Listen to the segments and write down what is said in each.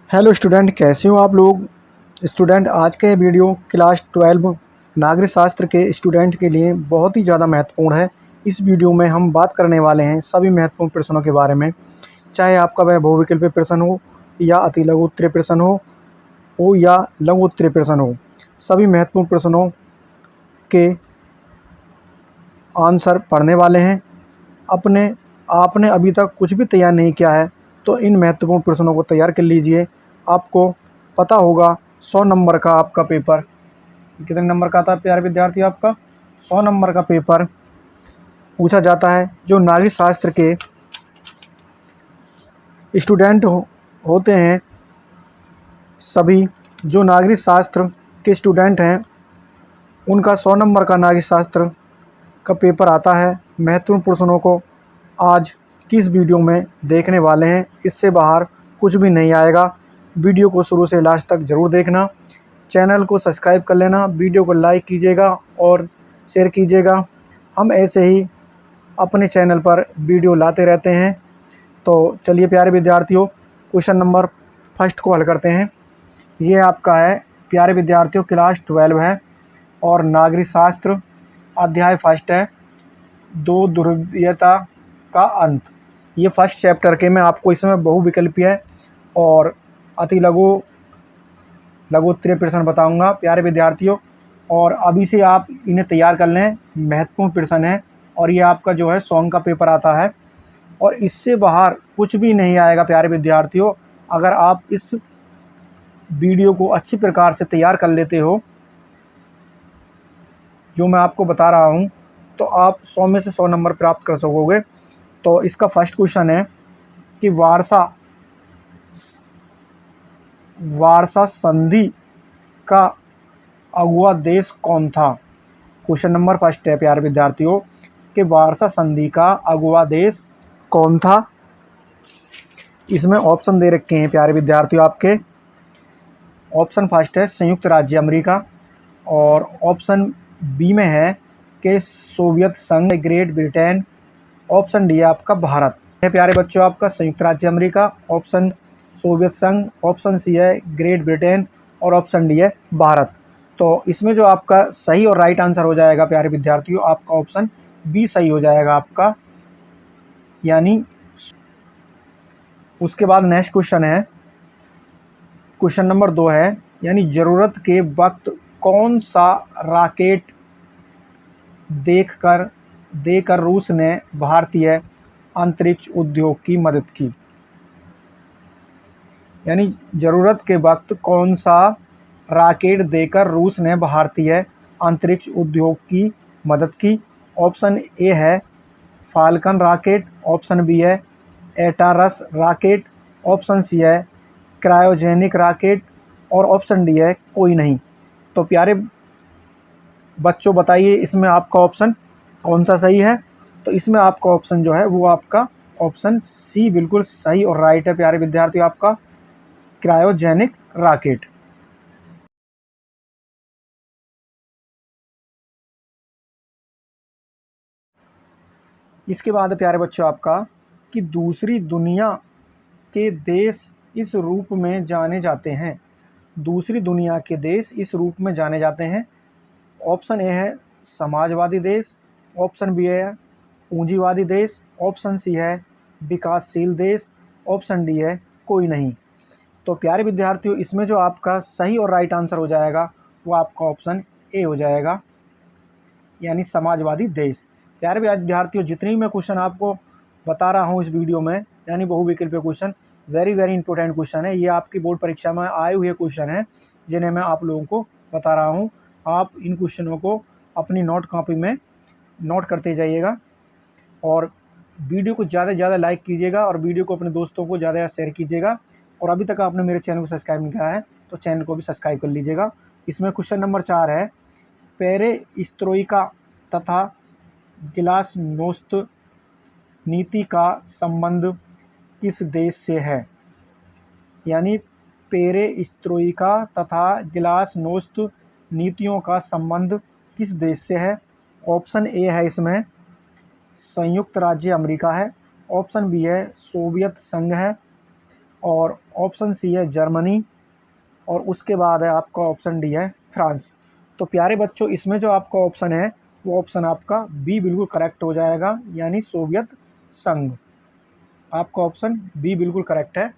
Hello student, कैसे हो आप लोग। स्टूडेंट, आज का ये वीडियो क्लास 12 नागरिक शास्त्र के स्टूडेंट के लिए बहुत ही ज़्यादा महत्वपूर्ण है। इस वीडियो में हम बात करने वाले हैं सभी महत्वपूर्ण प्रश्नों के बारे में, चाहे आपका वह बहुविकल्पीय प्रश्न हो या अति लघु उत्तरीय प्रश्न हो या लघु उत्तरीय प्रश्न हो। सभी महत्वपूर्ण प्रश्नों के आंसर पढ़ने वाले हैं। आपने अभी तक कुछ भी तैयार नहीं किया है तो इन महत्वपूर्ण प्रश्नों को तैयार कर लीजिए। आपको पता होगा 100 नंबर का आपका पेपर, कितने नंबर का आता है प्यारे विद्यार्थी, आपका 100 नंबर का पेपर पूछा जाता है। जो नागरिक शास्त्र के स्टूडेंट होते हैं, सभी जो नागरिक शास्त्र के स्टूडेंट हैं उनका 100 नंबर का नागरिक शास्त्र का पेपर आता है। महत्वपूर्ण प्रश्नों को आज किस वीडियो में देखने वाले हैं, इससे बाहर कुछ भी नहीं आएगा। वीडियो को शुरू से लास्ट तक ज़रूर देखना। चैनल को सब्सक्राइब कर लेना, वीडियो को लाइक कीजिएगा और शेयर कीजिएगा। हम ऐसे ही अपने चैनल पर वीडियो लाते रहते हैं। तो चलिए प्यारे विद्यार्थियों, क्वेश्चन नंबर फर्स्ट को हल करते हैं। ये आपका है प्यारे विद्यार्थियों, क्लास 12 है और नागरिक शास्त्र अध्याय फर्स्ट है, दो ध्रुवीयता का अंत। ये फर्स्ट चैप्टर के मैं आपको इसमें बहुविकल्पीय और अति लघु उत्तरीय प्रश्न बताऊंगा प्यारे विद्यार्थियों, और अभी से आप इन्हें तैयार कर लें। महत्वपूर्ण प्रश्न है और ये आपका जो है 100 का पेपर आता है और इससे बाहर कुछ भी नहीं आएगा प्यारे विद्यार्थियों। अगर आप इस वीडियो को अच्छी प्रकार से तैयार कर लेते हो जो मैं आपको बता रहा हूँ, तो आप 100 में से 100 नंबर प्राप्त कर सकोगे। तो इसका फर्स्ट क्वेश्चन है कि वारसा संधि का अगुआ देश कौन था। क्वेश्चन नंबर फर्स्ट है प्यारे विद्यार्थियों कि वारसा संधि का अगुआ देश कौन था। इसमें ऑप्शन दे रखे हैं प्यारे विद्यार्थियों आपके। ऑप्शन फर्स्ट है संयुक्त राज्य अमेरिका, और ऑप्शन बी में है कि सोवियत संघ, ग्रेट ब्रिटेन, ऑप्शन डी है आपका भारत है प्यारे बच्चों आपका संयुक्त राज्य अमेरिका, ऑप्शन सोवियत संघ, ऑप्शन सी है ग्रेट ब्रिटेन और ऑप्शन डी है भारत। तो इसमें जो आपका सही और राइट आंसर हो जाएगा प्यारे विद्यार्थियों, आपका ऑप्शन बी सही हो जाएगा आपका, यानी। उसके बाद नेक्स्ट क्वेश्चन है, क्वेश्चन नंबर 2 है, यानी ज़रूरत के वक्त कौन सा रॉकेट देकर रूस ने भारतीय अंतरिक्ष उद्योग की मदद की। यानी ज़रूरत के वक्त कौन सा रॉकेट देकर रूस ने भारतीय अंतरिक्ष उद्योग की मदद की। ऑप्शन ए है फाल्कन रॉकेट, ऑप्शन बी है एटारस रॉकेट, ऑप्शन सी है क्रायोजेनिक रॉकेट और ऑप्शन डी है कोई नहीं। तो प्यारे बच्चों बताइए इसमें आपका ऑप्शन कौन सा सही है। तो इसमें आपका ऑप्शन जो है वो आपका ऑप्शन सी बिल्कुल सही और राइट है प्यारे विद्यार्थियों, आपका क्रायोजेनिक रॉकेट। इसके बाद प्यारे बच्चों आपका कि दूसरी दुनिया के देश इस रूप में जाने जाते हैं। दूसरी दुनिया के देश इस रूप में जाने जाते हैं। ऑप्शन ए है समाजवादी देश, ऑप्शन बी है पूंजीवादी देश, ऑप्शन सी है विकासशील देश, ऑप्शन डी है कोई नहीं। तो प्यारे विद्यार्थियों इसमें जो आपका सही और राइट आंसर हो जाएगा वो आपका ऑप्शन ए हो जाएगा, यानी समाजवादी देश। प्यारे विद्यार्थियों जितनी मैं क्वेश्चन आपको बता रहा हूँ इस वीडियो में, यानी बहुविकल्पीय क्वेश्चन, वेरी इंपॉर्टेंट क्वेश्चन है। ये आपकी बोर्ड परीक्षा में आए हुए क्वेश्चन हैं जिन्हें मैं आप लोगों को बता रहा हूँ। आप इन क्वेश्चनों को अपनी नोट कॉपी में नोट करते जाइएगा और वीडियो को ज़्यादा से ज़्यादा लाइक कीजिएगा और वीडियो को अपने दोस्तों को ज़्यादा शेयर कीजिएगा। और अभी तक आपने मेरे चैनल को सब्सक्राइब नहीं किया है तो चैनल को भी सब्सक्राइब कर लीजिएगा। इसमें क्वेश्चन नंबर 4 है, पेरेस्ट्रोइका तथा ग्लासनोस्त नीति का संबंध किस देश से है। यानी पेरेस्ट्रोइका तथा ग्लासनोस्त नीतियों का संबंध किस देश से है। ऑप्शन ए है इसमें संयुक्त राज्य अमेरिका है, ऑप्शन बी है सोवियत संघ है, और ऑप्शन सी है जर्मनी, और उसके बाद है आपका ऑप्शन डी है फ्रांस। तो प्यारे बच्चों, इसमें जो आपका ऑप्शन है वो ऑप्शन आपका बी बिल्कुल करेक्ट हो जाएगा, यानी सोवियत संघ। आपका ऑप्शन बी बिल्कुल करेक्ट है।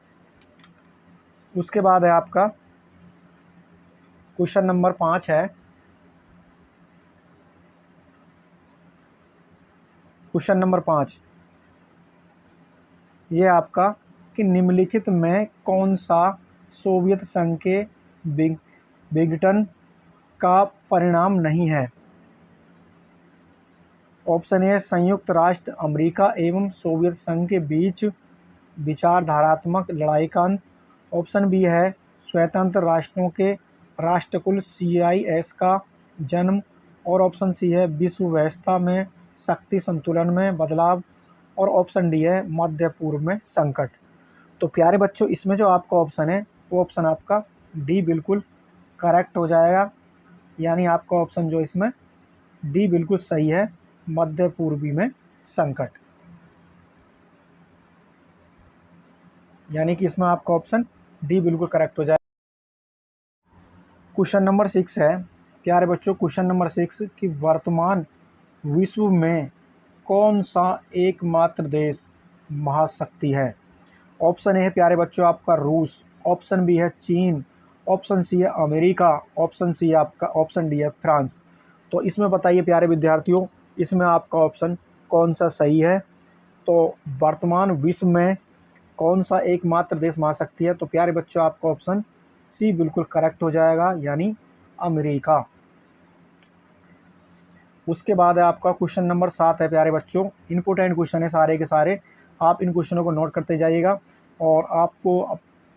उसके बाद है आपका क्वेश्चन नंबर 5 है। क्वेश्चन नंबर 5 ये आपका कि निम्नलिखित में कौन सा सोवियत संघ के विघटन का परिणाम नहीं है। ऑप्शन ए संयुक्त राष्ट्र अमेरिका एवं सोवियत संघ के बीच विचारधारात्मक लड़ाई का अंत। ऑप्शन बी है स्वतंत्र राष्ट्रों के राष्ट्रकुल CIS का जन्म। और ऑप्शन सी है विश्व व्यवस्था में शक्ति संतुलन में बदलाव। और ऑप्शन डी है मध्य पूर्व में संकट। तो प्यारे बच्चों, इसमें जो आपका ऑप्शन है वो ऑप्शन आपका डी बिल्कुल करेक्ट हो जाएगा, यानी आपका ऑप्शन जो इसमें डी बिल्कुल सही है, मध्य पूर्वी में संकट। यानी कि इसमें आपका ऑप्शन डी बिल्कुल करेक्ट हो जाए। क्वेश्चन नंबर 6 है प्यारे बच्चों। क्वेश्चन नंबर 6 कि वर्तमान विश्व में कौन सा एकमात्र देश महाशक्ति है। ऑप्शन ए है प्यारे बच्चों आपका रूस। ऑप्शन बी है चीन। ऑप्शन सी है अमेरिका। ऑप्शन सी है आपका ऑप्शन डी है फ्रांस। तो इसमें बताइए प्यारे विद्यार्थियों, इसमें आपका ऑप्शन कौन सा सही है। तो वर्तमान विश्व में कौन सा एकमात्र देश महाशक्ति है। तो प्यारे बच्चों, आपका ऑप्शन सी बिल्कुल करेक्ट हो जाएगा, यानी अमेरिका। उसके बाद है आपका क्वेश्चन नंबर 7 है प्यारे बच्चों। इंपॉर्टेंट क्वेश्चन है सारे के सारे, आप इन क्वेश्चनों को नोट करते जाइएगा और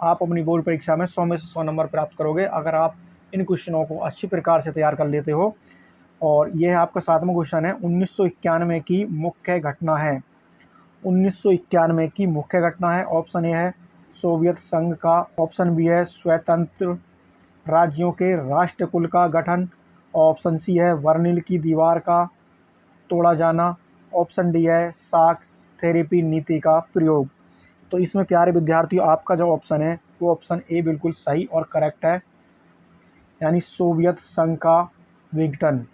आप अपनी बोर्ड परीक्षा में 100 में से 100 नंबर प्राप्त करोगे अगर आप इन क्वेश्चनों को अच्छी प्रकार से तैयार कर लेते हो। और ये है आपका 7वां क्वेश्चन है। 1991 की मुख्य घटना है। 1991 की मुख्य घटना है। ऑप्शन ए है सोवियत संघ का। ऑप्शन बी है स्वतंत्र राज्यों के राष्ट्रकुल का गठन। ऑप्शन सी है वर्निल की दीवार का तोड़ा जाना। ऑप्शन डी है साख थेरेपी नीति का प्रयोग। तो इसमें प्यारे विद्यार्थियों, आपका जो ऑप्शन है वो ऑप्शन ए बिल्कुल सही और करेक्ट है, यानी सोवियत संघ का विघटन।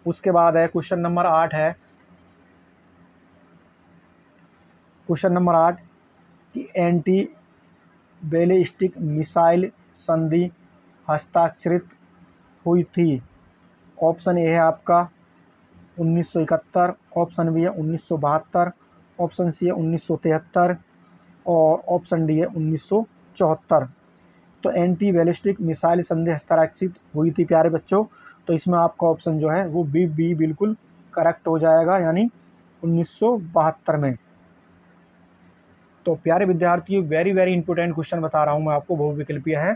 उसके बाद है क्वेश्चन नंबर 8 है। क्वेश्चन नंबर 8 कि एंटी बैलिस्टिक मिसाइल संधि हस्ताक्षरित हुई थी। ऑप्शन ए है आपका 1971। ऑप्शन बी है 1972। ऑप्शन सी है 1973 और ऑप्शन डी है 1974। तो एंटी बैलिस्टिक मिसाइल संधि हस्ताक्षरित हुई थी प्यारे बच्चों। तो इसमें आपका ऑप्शन जो है वो बी बिल्कुल करेक्ट हो जाएगा, यानी 1972 में। तो प्यारे विद्यार्थियों, वेरी वेरी इंपॉर्टेंट क्वेश्चन बता रहा हूँ मैं आपको, बहुविकल्पीय है,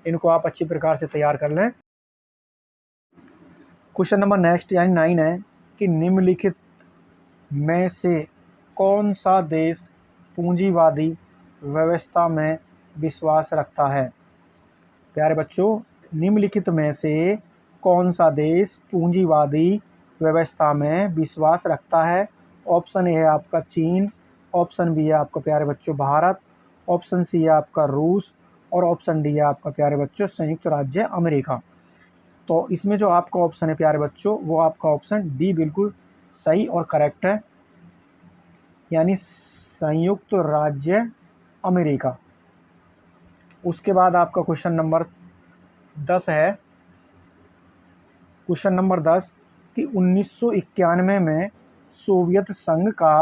इनको आप अच्छी प्रकार से तैयार कर लें। क्वेश्चन नंबर नेक्स्ट यानी 9 है कि निम्नलिखित में से कौन सा देश पूंजीवादी व्यवस्था में विश्वास रखता है। प्यारे बच्चों, निम्नलिखित में से कौन सा देश पूंजीवादी व्यवस्था में विश्वास रखता है। ऑप्शन ए है आपका चीन। ऑप्शन बी है आपका प्यारे बच्चों भारत। ऑप्शन सी है आपका रूस और ऑप्शन डी है आपका प्यारे बच्चों संयुक्त राज्य अमेरिका। तो इसमें जो आपका ऑप्शन है प्यारे बच्चों वो आपका ऑप्शन डी बिल्कुल सही और करेक्ट है, यानी संयुक्त राज्य अमेरिका। उसके बाद आपका क्वेश्चन नंबर 10 है। क्वेश्चन नंबर 10 कि 1991 में सोवियत संघ का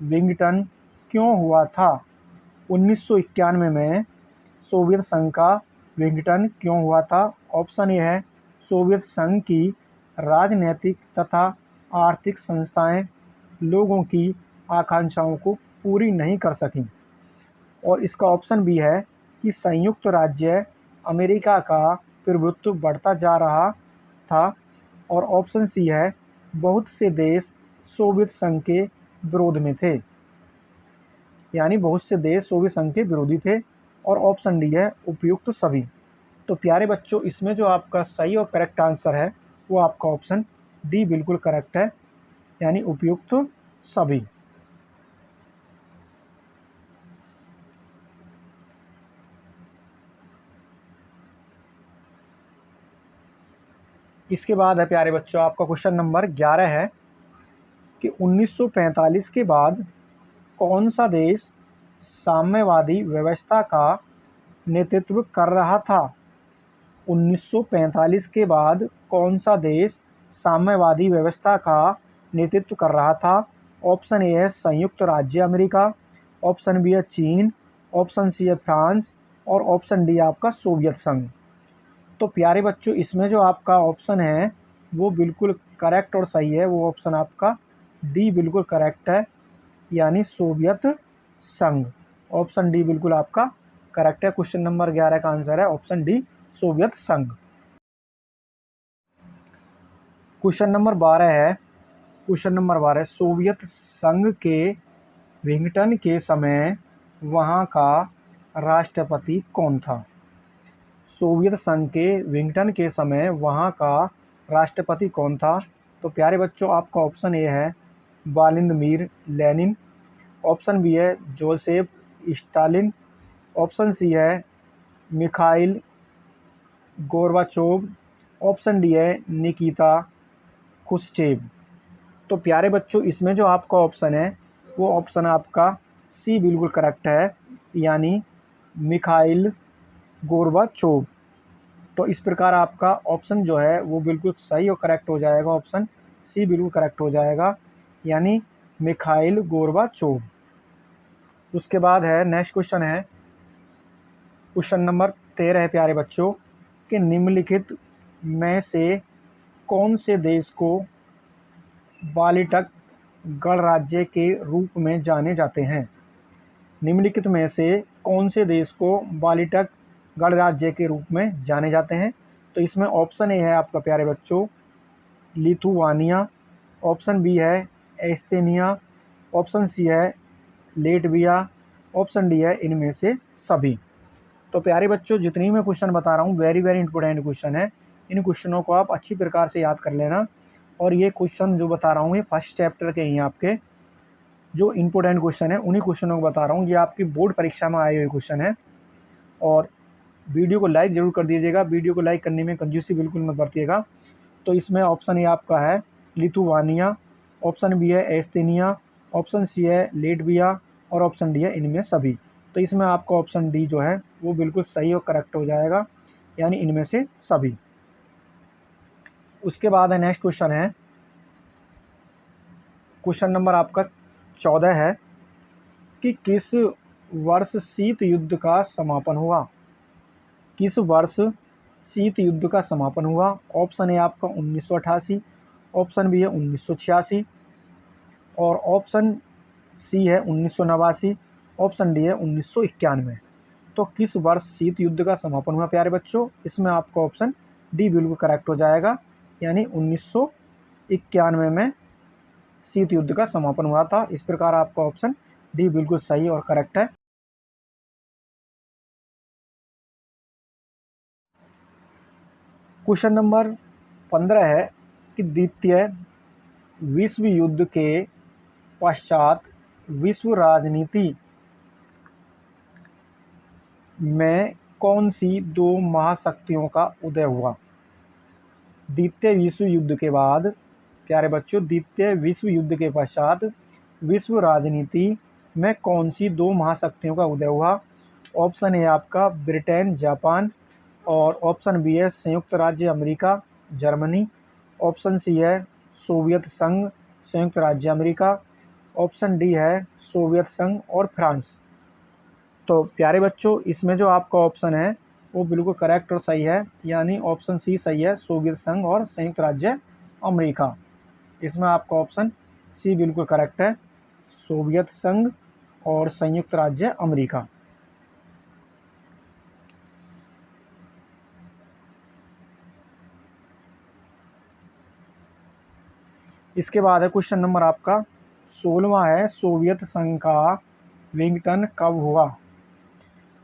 विघटन क्यों हुआ था। 1991 में सोवियत संघ का विघटन क्यों हुआ था। ऑप्शन ए है सोवियत संघ की राजनीतिक तथा आर्थिक संस्थाएं लोगों की आकांक्षाओं को पूरी नहीं कर सकीं। और इसका ऑप्शन बी है कि संयुक्त राज्य अमेरिका का प्रभुत्व बढ़ता जा रहा था। और ऑप्शन सी है बहुत से देश सोवियत संघ के विरोध में थे, यानी बहुत से देश सोवियत संघ के विरोधी थे। और ऑप्शन डी है उपयुक्त सभी। तो प्यारे बच्चों, इसमें जो आपका सही और करेक्ट आंसर है वो आपका ऑप्शन डी बिल्कुल करेक्ट है, यानी उपयुक्त सभी। इसके बाद है प्यारे बच्चों आपका क्वेश्चन नंबर 11 है कि 1945 के बाद कौन सा देश साम्यवादी व्यवस्था का नेतृत्व कर रहा था। 1945 के बाद कौन सा देश साम्यवादी व्यवस्था का नेतृत्व कर रहा था। ऑप्शन ए है संयुक्त राज्य अमेरिका, ऑप्शन बी है चीन, ऑप्शन सी है फ्रांस और ऑप्शन डी आपका सोवियत संघ। तो प्यारे बच्चों इसमें जो आपका ऑप्शन है वो बिल्कुल करेक्ट और सही है, वो ऑप्शन आपका डी बिल्कुल करेक्ट है, यानी सोवियत संघ। ऑप्शन डी बिल्कुल आपका करेक्ट है। क्वेश्चन नंबर 11 का आंसर है ऑप्शन डी सोवियत संघ। क्वेश्चन नंबर 12 है, क्वेश्चन नंबर 12 सोवियत संघ के विघटन के समय वहाँ का राष्ट्रपति कौन था। सोवियत संघ के विघटन के समय वहाँ का राष्ट्रपति कौन था। तो प्यारे बच्चों आपका ऑप्शन ए है व्लादिमीर लेनिन, ऑप्शन बी है जोसेफ स्टालिन, ऑप्शन सी है मिखाइल गोर्बाचोव, ऑप्शन डी है निकिता क्रुश्चेव। तो प्यारे बच्चों इसमें जो आपका ऑप्शन है वो ऑप्शन आपका सी बिल्कुल करेक्ट है, यानी मिखाइल गोर्बाचोव। तो इस प्रकार आपका ऑप्शन जो है वो बिल्कुल सही और करेक्ट हो जाएगा, ऑप्शन सी बिल्कुल करेक्ट हो जाएगा, यानी मिखाइल गोर्बाचोव। उसके बाद है नेक्स्ट क्वेश्चन है क्वेश्चन नंबर 13 है प्यारे बच्चों कि निम्नलिखित में से कौन से देश को बाल्टिक गणराज्य के रूप में जाने जाते हैं। निम्नलिखित में से कौन से देश को बाल्टिक गणराज्य के रूप में जाने जाते हैं। तो इसमें ऑप्शन ए है आपका प्यारे बच्चों लिथुआनिया, ऑप्शन बी है एस्टोनिया, ऑप्शन सी है लेटविया, ऑप्शन डी है इनमें से सभी। तो प्यारे बच्चों जितनी मैं क्वेश्चन बता रहा हूँ वेरी इंपॉर्टेंट क्वेश्चन है, इन क्वेश्चनों को आप अच्छी प्रकार से याद कर लेना। और ये क्वेश्चन जो बता रहा हूँ ये फर्स्ट चैप्टर के ही आपके जो इम्पोर्टेंट क्वेश्चन है उन्हीं क्वेश्चनों को बता रहा हूँ, ये आपकी बोर्ड परीक्षा में आए हुए क्वेश्चन है। और वीडियो को लाइक ज़रूर कर दीजिएगा, वीडियो को लाइक करने में कंजूसी बिल्कुल मत बरतिएगा। तो इसमें ऑप्शन ए आपका है लिथुआनिया, ऑप्शन बी है एस्टोनिया, ऑप्शन सी है लेटविया और ऑप्शन डी है इनमें सभी। तो इसमें आपका ऑप्शन डी जो है वो बिल्कुल सही और करेक्ट हो जाएगा, यानी इनमें से सभी। उसके बाद है नेक्स्ट क्वेश्चन है क्वेश्चन नंबर आपका 14 है कि किस वर्ष शीत युद्ध का समापन हुआ। किस वर्ष शीत युद्ध का समापन हुआ। ऑप्शन ए आपका 1988, ऑप्शन बी है 1986 और ऑप्शन सी है 1989, ऑप्शन डी है 1991। तो किस वर्ष शीत युद्ध का समापन हुआ प्यारे बच्चों, इसमें आपका ऑप्शन डी बिल्कुल करेक्ट हो जाएगा, यानी 1991 में शीत युद्ध का समापन हुआ था। इस प्रकार आपका ऑप्शन डी बिल्कुल सही और करेक्ट है। क्वेश्चन नंबर 15 है कि द्वितीय विश्व युद्ध के पश्चात विश्व राजनीति में कौन सी दो महाशक्तियों का उदय हुआ। द्वितीय विश्व युद्ध के बाद प्यारे बच्चों द्वितीय विश्व युद्ध के पश्चात विश्व राजनीति में कौन सी दो महाशक्तियों का उदय हुआ। ऑप्शन ए आपका ब्रिटेन जापान और ऑप्शन बी है संयुक्त राज्य अमेरिका जर्मनी, ऑप्शन सी है सोवियत संघ संयुक्त राज्य अमेरिका, ऑप्शन डी है सोवियत संघ और फ्रांस। तो प्यारे बच्चों इसमें जो आपका ऑप्शन है वो बिल्कुल करेक्ट और सही है, यानी ऑप्शन सी सही है, सोवियत संघ और संयुक्त राज्य अमेरिका। इसमें आपका ऑप्शन सी बिल्कुल करेक्ट है, सोवियत संघ और संयुक्त राज्य अमेरिका। इसके बाद है क्वेश्चन नंबर आपका 16वां है सोवियत संघ का विघटन कब हुआ।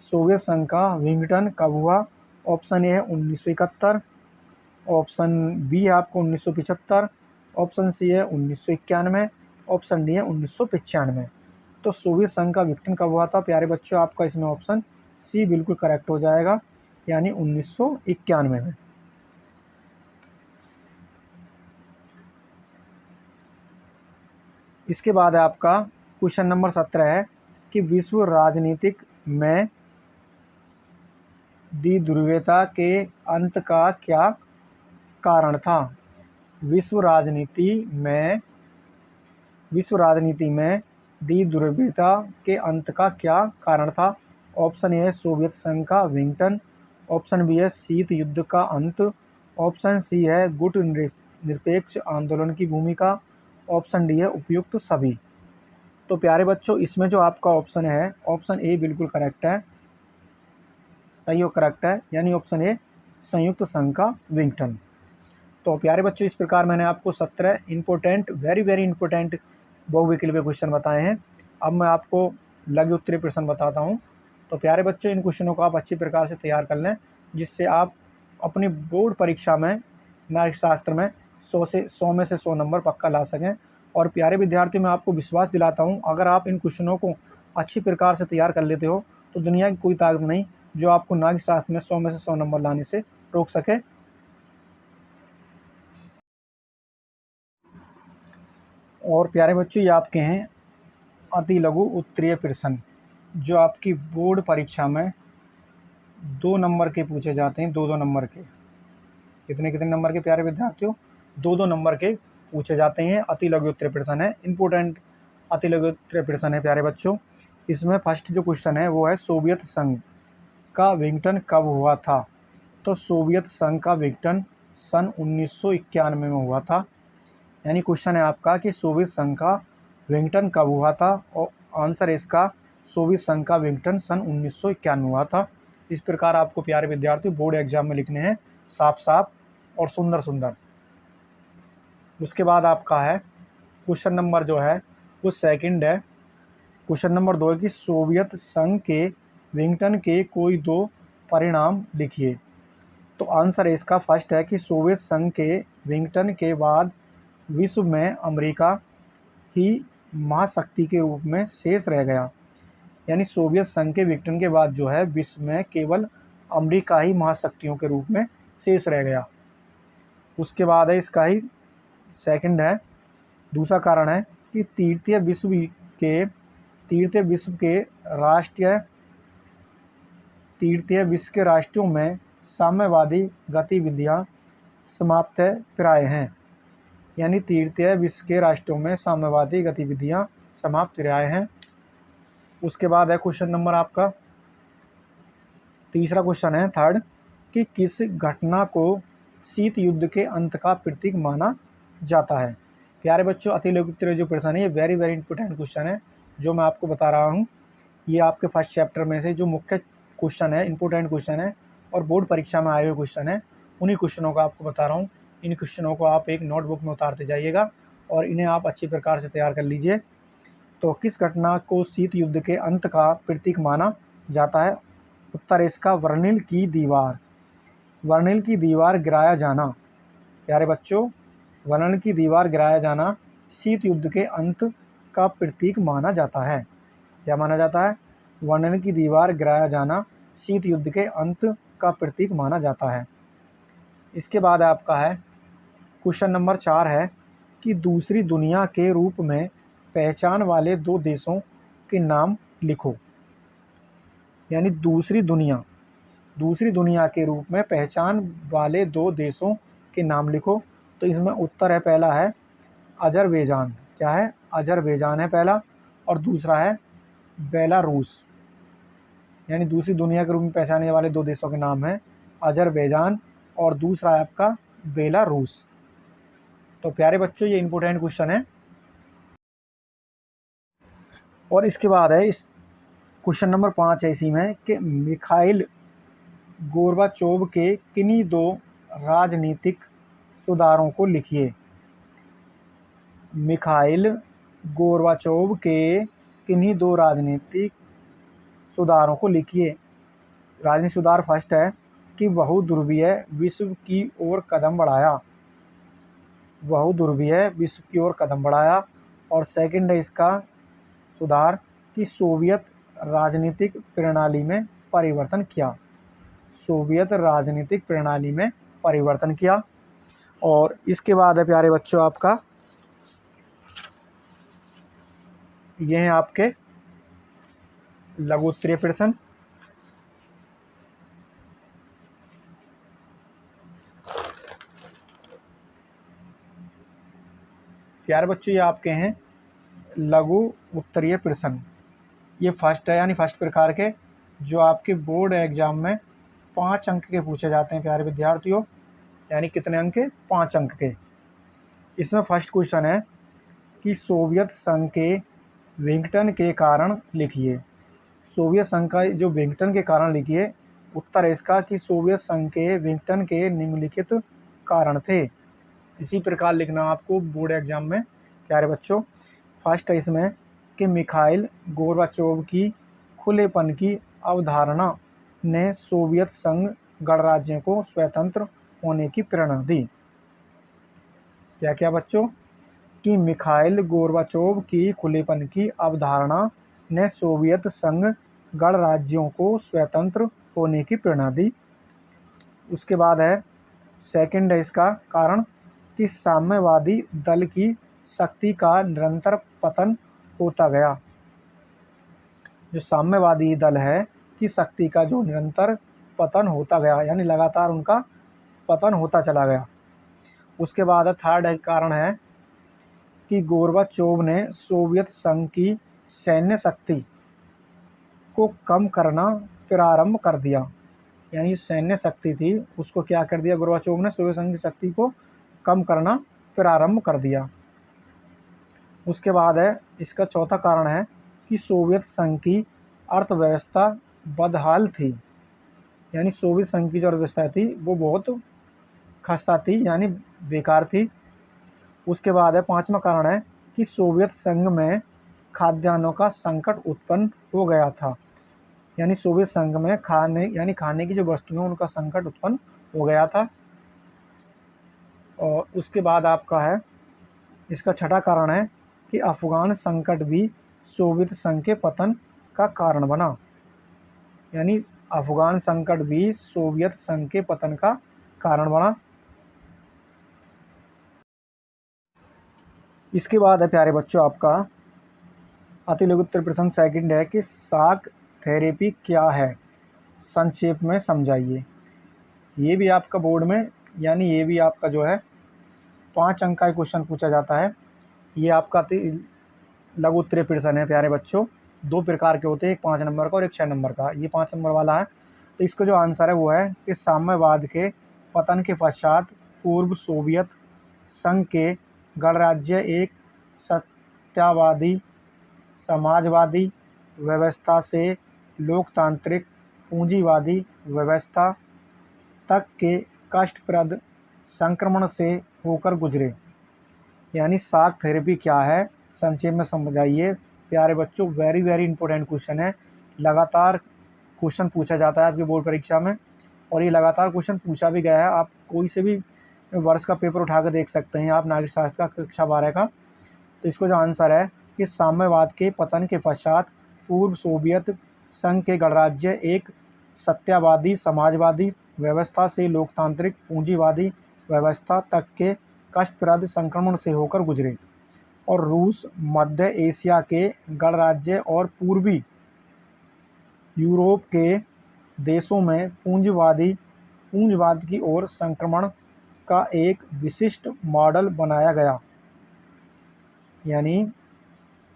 सोवियत संघ का विघटन कब हुआ। ऑप्शन ए है 1971, ऑप्शन बी है आपको 1975, ऑप्शन सी है 1991, ऑप्शन डी है 1995। तो सोवियत संघ का विघटन कब हुआ था प्यारे बच्चों, आपका इसमें ऑप्शन सी बिल्कुल करेक्ट हो जाएगा, यानी 1991 में। इसके बाद है आपका क्वेश्चन नंबर 17 है कि विश्व राजनीतिक में द्विध्रुवीयता के अंत का क्या कारण था। विश्व राजनीति में द्विध्रुवीयता के अंत का क्या कारण था। ऑप्शन ए है सोवियत संघ का विघटन, ऑप्शन बी है शीत युद्ध का अंत, ऑप्शन सी है गुट निरपेक्ष आंदोलन की भूमिका, ऑप्शन डी है उपयुक्त सभी। तो प्यारे बच्चों, इसमें जो आपका ऑप्शन है, ऑप्शन ए बिल्कुल करेक्ट है, सही और करेक्ट है, यानी ऑप्शन ए संयुक्त संघ का विघटन। तो प्यारे बच्चों, इस प्रकार मैंने आपको 17 इंपॉर्टेंट, वेरी इंपॉर्टेंट बहुविकल्पीय क्वेश्चन बताए हैं। अब मैं आपको लघु उत्तरीय प्रश्न बताता हूं। तो प्यारे बच्चों, इन क्वेश्चनों को आप अच्छी प्रकार से तैयार कर लें, जिससे आप अपनी बोर्ड परीक्षा में नागरिक शास्त्र में 100 में से 100 नंबर पक्का ला सकें। और प्यारे विद्यार्थी, मैं आपको विश्वास दिलाता हूं, अगर आप इन क्वेश्चनों को अच्छी प्रकार से तैयार कर लेते हो तो दुनिया की कोई ताकत नहीं जो आपको नागरिक शास्त्र में 100 में से 100 नंबर लाने से रोक सके। और प्यारे बच्चों, ये आपके हैं अति लघु उत्तरीय प्रश्न, जो आपकी बोर्ड परीक्षा में 2 नंबर के पूछे जाते हैं, 2 नंबर के। कितने नंबर के प्यारे विद्यार्थियों? 2 नंबर के पूछे जाते हैं। अति लघु उत्तरीय प्रश्न है, इंपॉर्टेंट अति लघु उत्तरीय प्रश्न है प्यारे बच्चों। इसमें फर्स्ट जो क्वेश्चन है वो है सोवियत संघ का विघटन कब हुआ था। तो सोवियत संघ का विघटन सन 1991 में हुआ था। यानी क्वेश्चन है आपका कि सोवियत संघ का विघटन कब हुआ था, और आंसर इसका सोवियत संघ का विघटन सन 1991 में हुआ था। इस प्रकार आपको प्यारे विद्यार्थी बोर्ड एग्जाम में लिखने हैं, साफ साफ और सुंदर सुंदर। उसके बाद आपका है क्वेश्चन नंबर जो है वो सेकंड है। क्वेश्चन नंबर 2 है कि सोवियत संघ के विघटन के कोई 2 परिणाम लिखिए। तो आंसर इसका फर्स्ट है कि सोवियत संघ के विघटन के बाद विश्व में अमेरिका ही महाशक्ति के रूप में शेष रह गया। यानी सोवियत संघ के विघटन के बाद जो है विश्व में केवल अमेरिका ही महाशक्तियों के रूप में शेष रह गया। उसके बाद है इसका ही सेकंड है, दूसरा कारण है कि तृतीय विश्व के राष्ट्रों में साम्यवादी गतिविधियां समाप्त प्राय हैं। यानी तृतीय विश्व के राष्ट्रों में साम्यवादी गतिविधियां समाप्त प्राय हैं। उसके बाद है क्वेश्चन नंबर आपका तीसरा क्वेश्चन है थर्ड, कि किस घटना को शीत युद्ध के अंत का प्रतीक माना जाता है। प्यारे बच्चों, अति लघु उत्तरीय जो प्रश्न है ये वेरी इंपॉर्टेंट क्वेश्चन है, जो मैं आपको बता रहा हूँ। ये आपके फर्स्ट चैप्टर में से जो मुख्य क्वेश्चन है, इंपॉर्टेंट क्वेश्चन है और बोर्ड परीक्षा में आए हुए क्वेश्चन है, उन्हीं क्वेश्चनों को आपको बता रहा हूँ। इन क्वेश्चनों को आप एक नोटबुक में उतारते जाइएगा और इन्हें आप अच्छी प्रकार से तैयार कर लीजिए। तो किस घटना को शीत युद्ध के अंत का प्रतीक माना जाता है। उत्तर इसका वर्निल की दीवार गिराया जाना। प्यारे बच्चों, वर्निल की दीवार गिराया जाना शीत युद्ध के अंत का प्रतीक माना जाता है। क्या माना जाता है? वर्निल की दीवार गिराया जाना शीत युद्ध के अंत का प्रतीक माना जाता है। इसके बाद आपका है क्वेश्चन नंबर 4 है कि दूसरी दुनिया के रूप में पहचान वाले 2 देशों के नाम लिखो। यानी दूसरी दुनिया के रूप में पहचान वाले 2 देशों के नाम लिखो। तो इसमें उत्तर है, पहला है अजरबैजान। क्या है? अजरबैजान है पहला, और दूसरा है बेलारूस। यानी दूसरी दुनिया के रूप में पहचाने वाले 2 देशों के नाम हैं अजरबैजान और दूसरा है आपका बेलारूस। तो प्यारे बच्चों, ये इंपॉर्टेंट क्वेश्चन है। और इसके बाद है इस क्वेश्चन नंबर 5 है इसी में कि मिखाइल गोर्बाचोव के किन्हीं 2 राजनीतिक सुधारों को लिखिए। मिखाइल गोर्बाचोव के किन्हीं 2 राजनीतिक सुधारों को लिखिए। राजनीतिक सुधार फर्स्ट है कि बहुध्रुवीय विश्व की ओर कदम बढ़ाया। और सेकंड है इसका सुधार कि सोवियत राजनीतिक प्रणाली में परिवर्तन किया। और इसके बाद है प्यारे बच्चों आपका ये हैं आपके लघु उत्तरीय प्रश्न। प्यारे बच्चों, ये आपके हैं लघु उत्तरीय प्रश्न। ये फर्स्ट है, यानी फर्स्ट प्रकार के, जो आपके बोर्ड एग्जाम में 5 अंक के पूछे जाते हैं प्यारे विद्यार्थियों। यानी कितने अंक के? 5 अंक के। इसमें फर्स्ट क्वेश्चन है कि सोवियत संघ के विघटन के कारण लिखिए। सोवियत संघ का जो विघटन के कारण लिखिए। उत्तर है इसका कि सोवियत संघ के विघटन के निम्नलिखित कारण थे। इसी प्रकार लिखना आपको बोर्ड एग्जाम में प्यारे बच्चों। फर्स्ट है इसमें कि मिखाइल गोर्बाचोव की खुलेपन की अवधारणा ने सोवियत संघ गणराज्यों को स्वतंत्र होने की प्रेरणा दी। क्या क्या बच्चों? कि मिखाइल गोर्बाचोव की खुलेपन की अवधारणा ने सोवियत संघ गणराज्यों को स्वतंत्र होने की प्रेरणा दी। उसके बाद है सेकंड है इसका कारण कि साम्यवादी दल की शक्ति का निरंतर पतन होता गया। जो साम्यवादी दल है की शक्ति का जो निरंतर पतन होता गया, यानी लगातार उनका पतन होता चला गया। उसके बाद थर्ड कारण है कि गोर्बाचोव ने सोवियत संघ की सैन्य शक्ति को कम करना प्रारंभ कर दिया। यानी सैन्य शक्ति थी उसको क्या कर दिया गोर्बाचोव ने? सोवियत संघ की शक्ति को कम करना प्रारंभ कर दिया। उसके बाद है इसका चौथा कारण है कि सोवियत संघ की अर्थव्यवस्था बदहाल थी। यानी सोवियत संघ की जो अर्थव्यवस्था थी वो बहुत खस्ता थी, यानी बेकार थी। उसके बाद है पांचवा कारण है कि सोवियत संघ में खाद्यान्नों का संकट उत्पन्न हो गया था। यानी सोवियत संघ में खाने की जो वस्तुएं उनका संकट उत्पन्न हो गया था। और उसके बाद आपका है इसका छठा कारण है कि अफगान संकट भी सोवियत संघ के पतन का कारण बना। यानी अफगान संकट भी सोवियत संघ के पतन का कारण बना। इसके बाद है प्यारे बच्चों आपका अति लघु उत्तर प्रश्न सेकंड है कि शॉक थेरेपी क्या है, संक्षेप में समझाइए। ये भी आपका बोर्ड में, यानी ये भी आपका जो है 5 अंक का क्वेश्चन पूछा जाता है। ये आपका लघु उत्तरीय प्रश्न है प्यारे बच्चों। 2 प्रकार के होते हैं, एक 5 नंबर का और एक 6 नंबर का। ये 5 नंबर वाला है। तो इसका जो आंसर है वो है कि साम्यवाद के पतन के पश्चात पूर्व सोवियत संघ के गणराज्य एक सत्तावादी समाजवादी व्यवस्था से लोकतांत्रिक पूंजीवादी व्यवस्था तक के कष्टप्रद संक्रमण से होकर गुजरे। यानी शॉक थेरेपी क्या है, संक्षेप में समझाइए प्यारे बच्चों। वेरी वेरी इंपॉर्टेंट क्वेश्चन है। लगातार क्वेश्चन पूछा जाता है आपकी बोर्ड परीक्षा में, और ये लगातार क्वेश्चन पूछा भी गया है। आप कोई से भी वर्ष का पेपर उठा कर देख सकते हैं आप, नागरिक शास्त्र का कक्षा 12 का। तो इसको जो आंसर है कि साम्यवाद के पतन के पश्चात पूर्व सोवियत संघ के गणराज्य एक सत्तावादी समाजवादी व्यवस्था से लोकतांत्रिक पूंजीवादी व्यवस्था तक के कष्टप्रद संक्रमण से होकर गुजरे, और रूस, मध्य एशिया के गणराज्य और पूर्वी यूरोप के देशों में पूंजीवाद की ओर संक्रमण का एक विशिष्ट मॉडल बनाया गया। यानी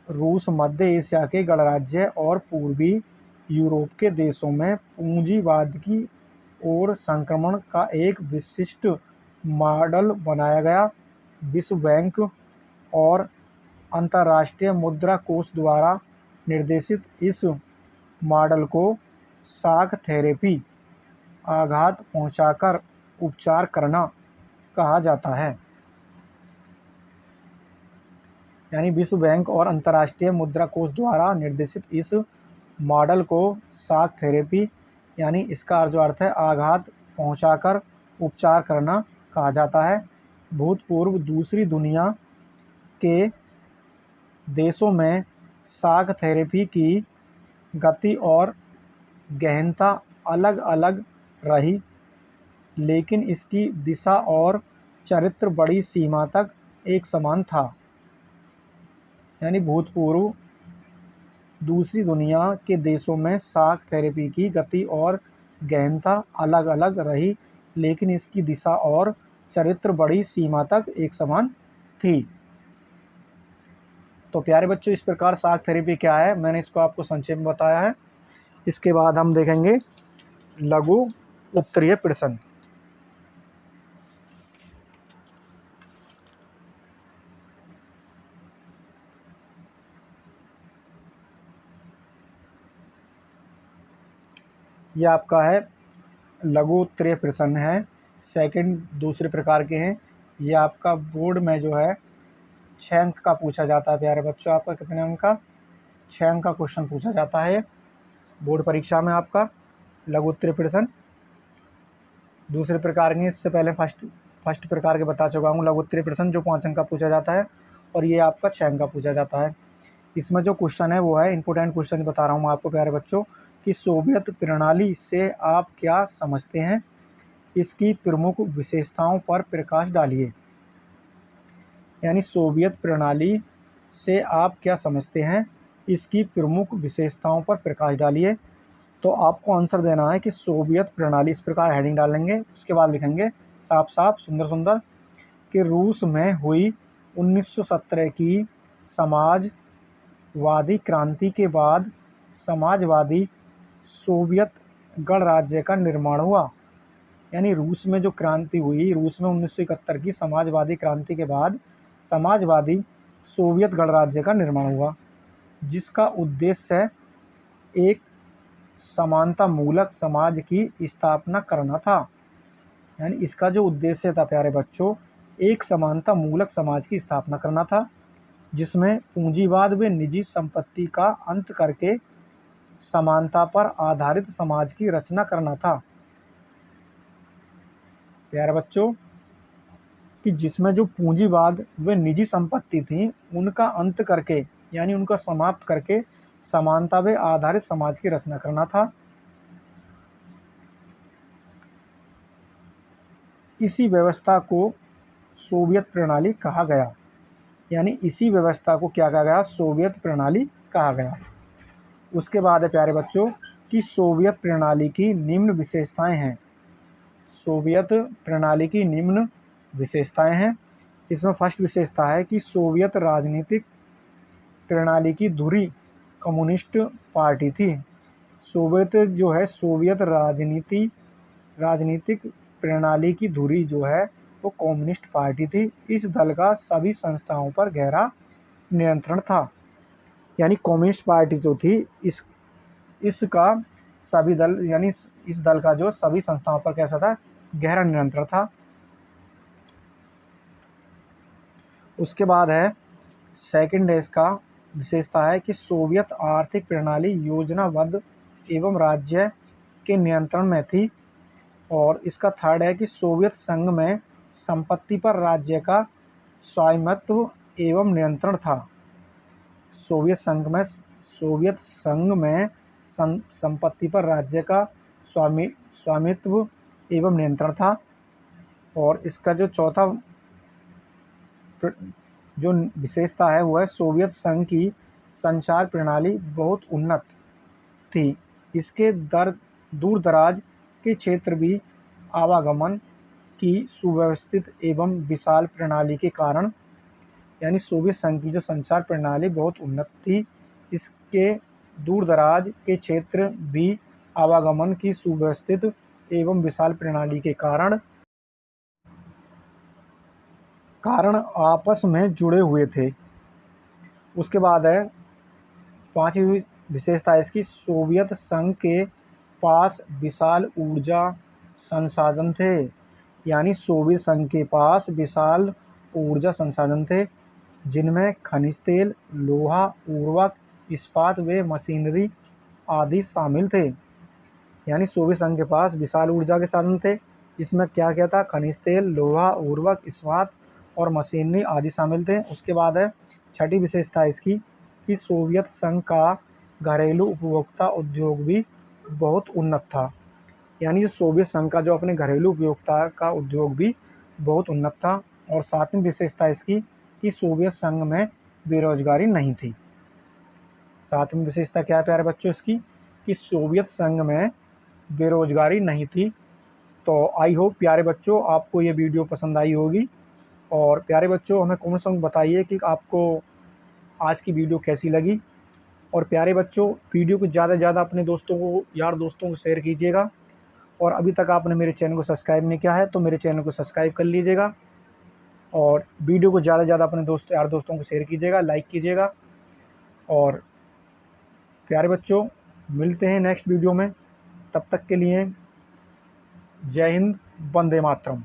रूस, मध्य एशिया के गणराज्य और पूर्वी यूरोप के देशों में पूंजीवाद की ओर संक्रमण का एक विशिष्ट मॉडल बनाया गया। विश्व बैंक और अंतर्राष्ट्रीय मुद्रा कोष द्वारा निर्देशित इस मॉडल को शॉक थेरेपी, आघात पहुंचाकर उपचार करना, कहा जाता है। यानी विश्व बैंक और अंतर्राष्ट्रीय मुद्रा कोष द्वारा निर्देशित इस मॉडल को शॉक थेरेपी, यानी इसका जो अर्थ है आघात पहुंचाकर उपचार करना, कहा जाता है। भूतपूर्व दूसरी दुनिया के देशों में शॉक थेरेपी की गति और गहनता अलग अलग रही, लेकिन इसकी दिशा और चरित्र बड़ी सीमा तक एक समान था। यानी भूतपूर्व दूसरी दुनिया के देशों में शॉक थेरेपी की गति और गहनता अलग अलग रही, लेकिन इसकी दिशा और चरित्र बड़ी सीमा तक एक समान थी। तो प्यारे बच्चों, इस प्रकार शॉक थेरेपी क्या है मैंने इसको आपको संक्षेप में बताया है। इसके बाद हम देखेंगे लघु उत्तरीय प्रश्न। ये आपका है लघु उत्तरीय प्रश्न है, सेकंड दूसरे प्रकार के हैं। ये आपका बोर्ड में जो है 6 अंक का पूछा जाता है। प्यारे बच्चों, आपका कितने अंक का? 6 अंक का क्वेश्चन पूछा जाता है बोर्ड परीक्षा में आपका लघु उत्तरीय प्रश्न। दूसरे प्रकार के, इससे पहले फर्स्ट प्रकार के बता चुका हूँ लघु उत्तरीय प्रश्न जो 5 अंक का पूछा जाता है, और ये आपका 6 अंक का पूछा जाता है। इसमें जो क्वेश्चन है वो है इंपॉर्टेंट क्वेश्चन बता रहा हूँ आपको प्यारे बच्चों कि सोवियत प्रणाली से आप क्या समझते हैं, इसकी प्रमुख विशेषताओं पर प्रकाश डालिए। यानी सोवियत प्रणाली से आप क्या समझते हैं, इसकी प्रमुख विशेषताओं पर प्रकाश डालिए। तो आपको आंसर देना है कि सोवियत प्रणाली, इस प्रकार हेडिंग डालेंगे। उसके बाद लिखेंगे साफ साफ सुंदर सुंदर कि रूस में हुई 1917 की समाजवादी क्रांति के बाद समाजवादी सोवियत गणराज्य का निर्माण हुआ। यानी रूस में जो क्रांति हुई, रूस में 1971 की समाजवादी क्रांति के बाद समाजवादी सोवियत गणराज्य का निर्माण हुआ, जिसका उद्देश्य एक समानता मूलक समाज की स्थापना करना था। यानी इसका जो उद्देश्य था प्यारे बच्चों, एक समानता मूलक समाज की स्थापना करना था, जिसमें पूंजीवाद व निजी संपत्ति का अंत करके समानता पर आधारित समाज की रचना करना था। प्यारे बच्चों, कि जिसमें जो पूंजीवाद व निजी संपत्ति थी उनका अंत करके, यानी उनका समाप्त करके समानता व आधारित समाज की रचना करना था। इसी व्यवस्था को सोवियत प्रणाली कहा गया। यानी इसी व्यवस्था को क्या कहा गया? सोवियत प्रणाली कहा गया। उसके बाद है प्यारे बच्चों कि सोवियत प्रणाली की निम्न विशेषताएं हैं। सोवियत प्रणाली की निम्न विशेषताएं हैं। इसमें फर्स्ट विशेषता है कि सोवियत राजनीतिक प्रणाली की धुरी कम्युनिस्ट पार्टी थी। सोवियत जो है, सोवियत राजनीतिक प्रणाली की धुरी जो है वो कम्युनिस्ट पार्टी थी। इस दल का सभी संस्थाओं पर गहरा नियंत्रण था। यानी कम्युनिस्ट पार्टी जो थी इसका सभी दल, यानी इस दल का जो सभी संस्थाओं पर कैसा था? गहरा नियंत्रण था। उसके बाद है सेकंड देश का विशेषता है कि सोवियत आर्थिक प्रणाली योजनाबद्ध एवं राज्य के नियंत्रण में थी। और इसका थर्ड है कि सोवियत संघ में संपत्ति पर राज्य का स्वामित्व एवं नियंत्रण था। सोवियत संघ में संपत्ति पर राज्य का स्वामित्व एवं नियंत्रण था। और इसका जो चौथा जो विशेषता है वो है सोवियत संघ की संचार प्रणाली बहुत उन्नत थी। इसके दूर दराज के क्षेत्र भी आवागमन की सुव्यवस्थित एवं विशाल प्रणाली के कारण, यानी सोवियत संघ की जो संचार प्रणाली बहुत उन्नत थी, इसके दूर दराज के क्षेत्र भी आवागमन की सुव्यवस्थित एवं विशाल प्रणाली के कारण आपस में जुड़े हुए थे। उसके बाद है पांचवी विशेषता इसकी, सोवियत संघ के पास विशाल ऊर्जा संसाधन थे। यानी सोवियत संघ के पास विशाल ऊर्जा संसाधन थे, जिनमें खनिज तेल, लोहा, उर्वरक, इस्पात व मशीनरी आदि शामिल थे। यानी सोवियत संघ के पास विशाल ऊर्जा के साधन थे। इसमें क्या क्या था? खनिज तेल, लोहा, उर्वरक, इस्पात और मशीनरी आदि शामिल थे। उसके बाद है छठी विशेषता इसकी कि सोवियत संघ का घरेलू उपभोक्ता उद्योग भी बहुत उन्नत था। यानी सोवियत संघ का जो अपने घरेलू उपभोक्ता का उद्योग भी बहुत उन्नत था। और सातवीं विशेषता इसकी कि सोवियत संघ में बेरोजगारी नहीं थी। साथ में विशेषता क्या है प्यारे बच्चों इसकी, कि सोवियत संघ में बेरोजगारी नहीं थी। तो आई होप प्यारे बच्चों आपको ये वीडियो पसंद आई होगी। और प्यारे बच्चों हमें कमेंट्स में बताइए कि आपको आज की वीडियो कैसी लगी। और प्यारे बच्चों वीडियो को ज़्यादा से ज़्यादा अपने दोस्तों को, यार दोस्तों को शेयर कीजिएगा। और अभी तक आपने मेरे चैनल को सब्सक्राइब नहीं किया है तो मेरे चैनल को सब्सक्राइब कर लीजिएगा। और वीडियो को ज़्यादा से ज़्यादा अपने यार दोस्तों को शेयर कीजिएगा, लाइक कीजिएगा। और प्यारे बच्चों मिलते हैं नेक्स्ट वीडियो में, तब तक के लिए जय हिंद, वंदे मातरम।